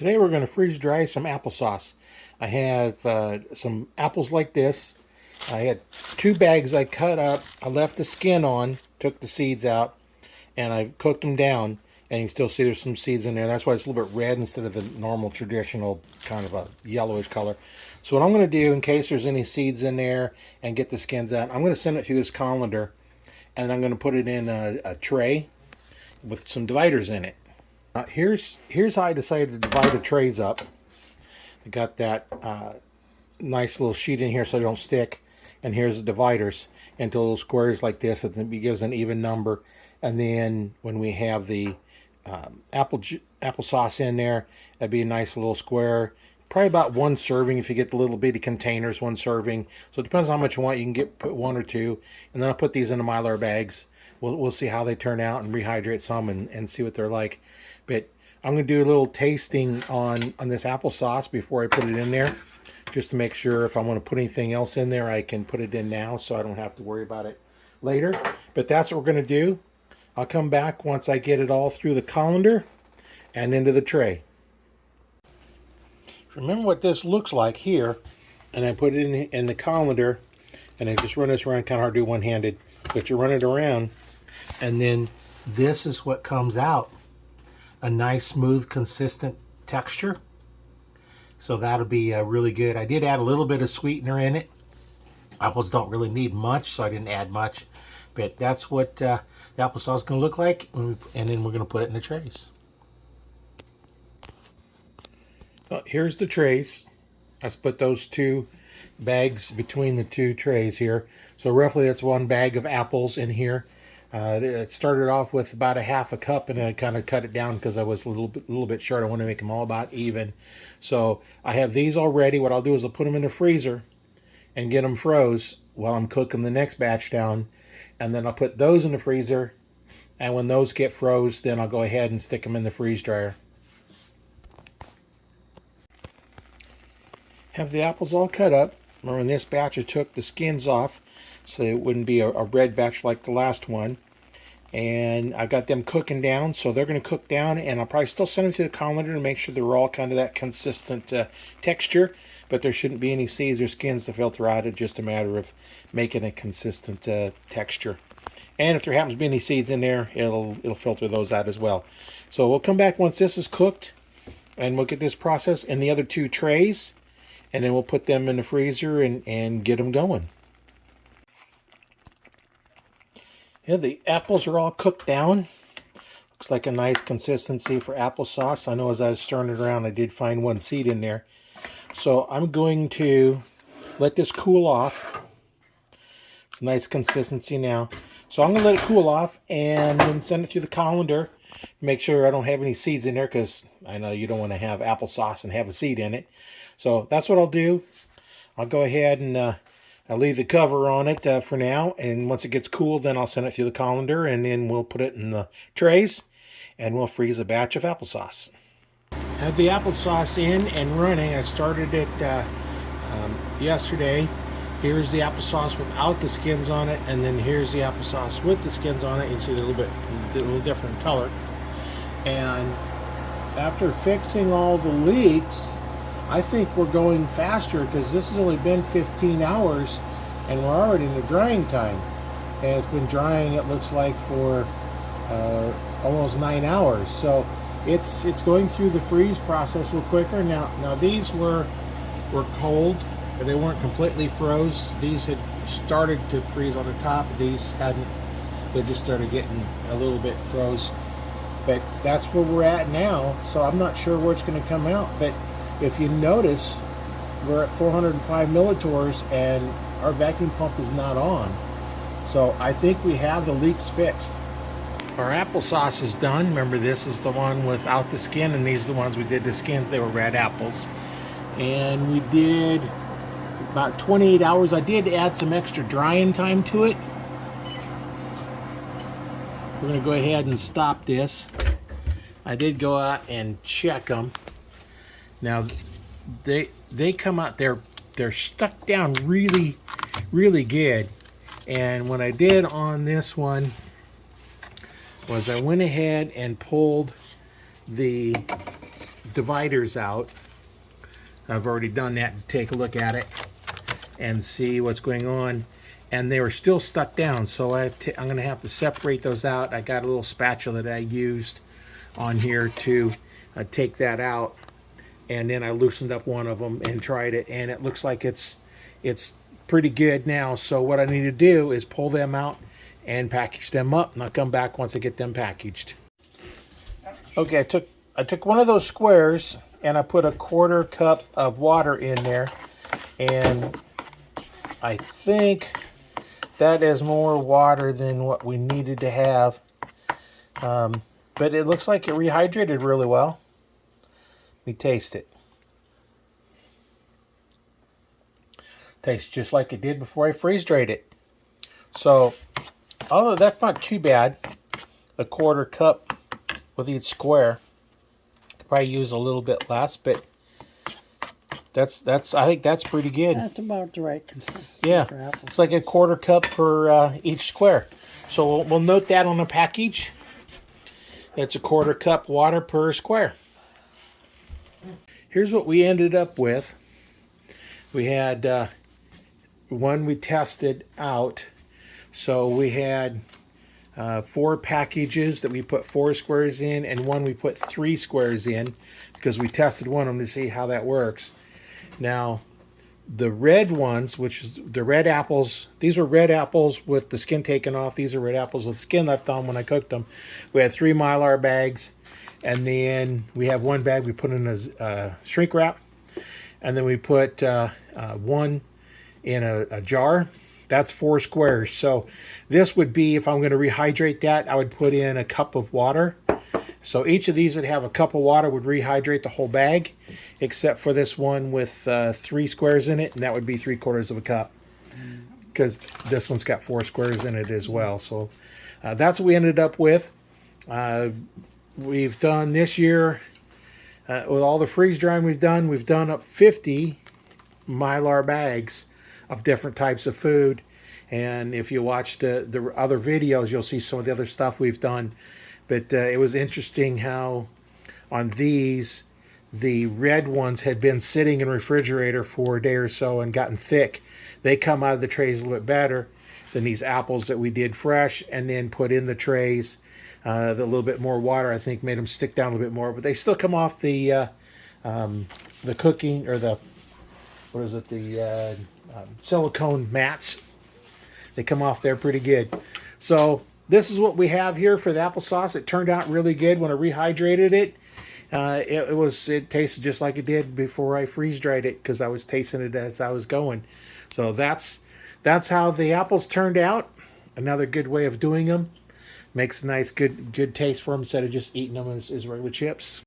Today we're going to freeze dry some applesauce. I have some apples like this. I had 2 bags I cut up. I left the skin on, took the seeds out, and I cooked them down. And you can still see there's some seeds in there. That's why it's a little bit red instead of the normal traditional kind of a yellowish color. So what I'm going to do, in case there's any seeds in there and get the skins out, I'm going to send it through this colander, and I'm going to put it in a tray with some dividers in it. Here's how I decided to divide the trays up. I got that nice little sheet in here so they don't stick, and here's the dividers into little squares like this. It gives an even number, and then when we have the applesauce in there, that'd be a nice little square. Probably about 1 serving if you get the little bitty containers, 1 serving. So it depends on how much you want. You can put 1 or 2, and then I'll put these into Mylar bags. We'll see how they turn out and rehydrate some and see what they're like. But I'm going to do a little tasting on this applesauce before I put it in there, just to make sure if I want to put anything else in there, I can put it in now so I don't have to worry about it later. But that's what we're going to do. I'll come back once I get it all through the colander and into the tray. Remember what this looks like here, and I put it in the colander, and I just run this around. Kind of hard to do one-handed, but you run it around, and then this is what comes out. A nice, smooth, consistent texture. So that'll be really good. I did add a little bit of sweetener in it. Apples don't really need much, so I didn't add much. But that's what the applesauce is going to look like, and then we're going to put it in the trays. So here's the trays. Let's put those 2 bags between the 2 trays here. So roughly that's 1 bag of apples in here. It started off with about a half a cup, and I kind of cut it down because I was a little bit short. I want to make them all about even. So I have these all ready. What I'll do is I'll put them in the freezer and get them froze while I'm cooking the next batch down. And then I'll put those in the freezer. And when those get froze, then I'll go ahead and stick them in the freeze dryer. Have the apples all cut up. Remember, in this batch I took the skins off so it wouldn't be a red batch like the last one. And I got them cooking down, so they're going to cook down, and I'll probably still send them to the colander to make sure they're all kind of that consistent texture, but there shouldn't be any seeds or skins to filter out. It's just a matter of making a consistent texture. And if there happens to be any seeds in there, it'll filter those out as well. So we'll come back once this is cooked, and we'll get this process in the other 2 trays, and then we'll put them in the freezer and get them going. Yeah, the apples are all cooked down. Looks like a nice consistency for applesauce. I know as I was stirring it around, I did find 1 seed in there. So I'm going to let this cool off. It's a nice consistency now. So I'm going to let it cool off and then send it through the colander. Make sure I don't have any seeds in there, because I know you don't want to have applesauce and have a seed in it. So that's what I'll do. I'll go ahead and I'll leave the cover on it for now, and once it gets cool, then I'll send it through the colander, and then we'll put it in the trays, and we'll freeze a batch of applesauce. Have the applesauce in and running. I started it yesterday. Here's the applesauce without the skins on it, and then here's the applesauce with the skins on it. You can see a little different color. And after fixing all the leaks, I think we're going faster, because this has only been 15 hours and we're already in the drying time. And it's been drying, it looks like, for almost 9 hours. So it's going through the freeze process a little quicker. Now these were cold, but they weren't completely froze. These had started to freeze on the top. These hadn't. They just started getting a little bit froze. But that's where we're at now. So I'm not sure where it's going to come out. But if you notice, we're at 405 milliliters and our vacuum pump is not on. So I think we have the leaks fixed. Our applesauce is done. Remember, this is the one without the skin, and these are the ones we did the skins. They were red apples. And we did about 28 hours. I did add some extra drying time to it. We're going to go ahead and stop this. I did go out and check them. Now, they come out, they're stuck down really, really good. And what I did on this one was I went ahead and pulled the dividers out. I've already done that to take a look at it and see what's going on. And they were still stuck down, so I'm going to have to separate those out. I got a little spatula that I used on here to take that out. And then I loosened up one of them and tried it, and it looks like it's pretty good now. So what I need to do is pull them out and package them up, and I'll come back once I get them packaged. Okay, I took one of those squares and I put a 1/4 cup of water in there, and I think that is more water than what we needed to have, but it looks like it rehydrated really well. Let me taste it. Tastes just like it did before I freeze-dried it. So, although that's not too bad, a 1/4 cup with each square. Could probably use a little bit less, but that's I think that's pretty good. That's about the right consistency. Yeah, for apples. it's like a 1/4 cup for each square. So we'll note that on the package. It's a 1/4 cup water per square. Here's what we ended up with. We had one we tested out. So we had 4 packages that we put 4 squares in, and one we put 3 squares in because we tested one of them to see how that works. Now, the red ones, which is the red apples, these were red apples with the skin taken off. These are red apples with skin left on when I cooked them. We had 3 Mylar bags, and then we have 1 bag we put in a shrink wrap, and then we put 1 in a jar. That's 4 squares. So this would be, if I'm going to rehydrate that, I would put in a cup of water. So each of these that have a cup of water would rehydrate the whole bag, except for this one with 3 squares in it, and that would be 3/4 of a cup, because this one's got 4 squares in it as well. So that's what we ended up with. We've done this year, with all the freeze drying we've done up 50 Mylar bags of different types of food. And if you watch the other videos, you'll see some of the other stuff we've done. But it was interesting how on these, the red ones had been sitting in the refrigerator for a day or so and gotten thick. They come out of the trays a little bit better than these apples that we did fresh and then put in the trays. The little bit more water, I think, made them stick down a little bit more. But they still come off the cooking, or the, what is it, the silicone mats. They come off there pretty good. So this is what we have here for the applesauce. It turned out really good when I rehydrated it. It tasted just like it did before I freeze dried it, because I was tasting it as I was going. So that's how the apples turned out. Another good way of doing them. Makes a nice good taste for them instead of just eating them as regular chips.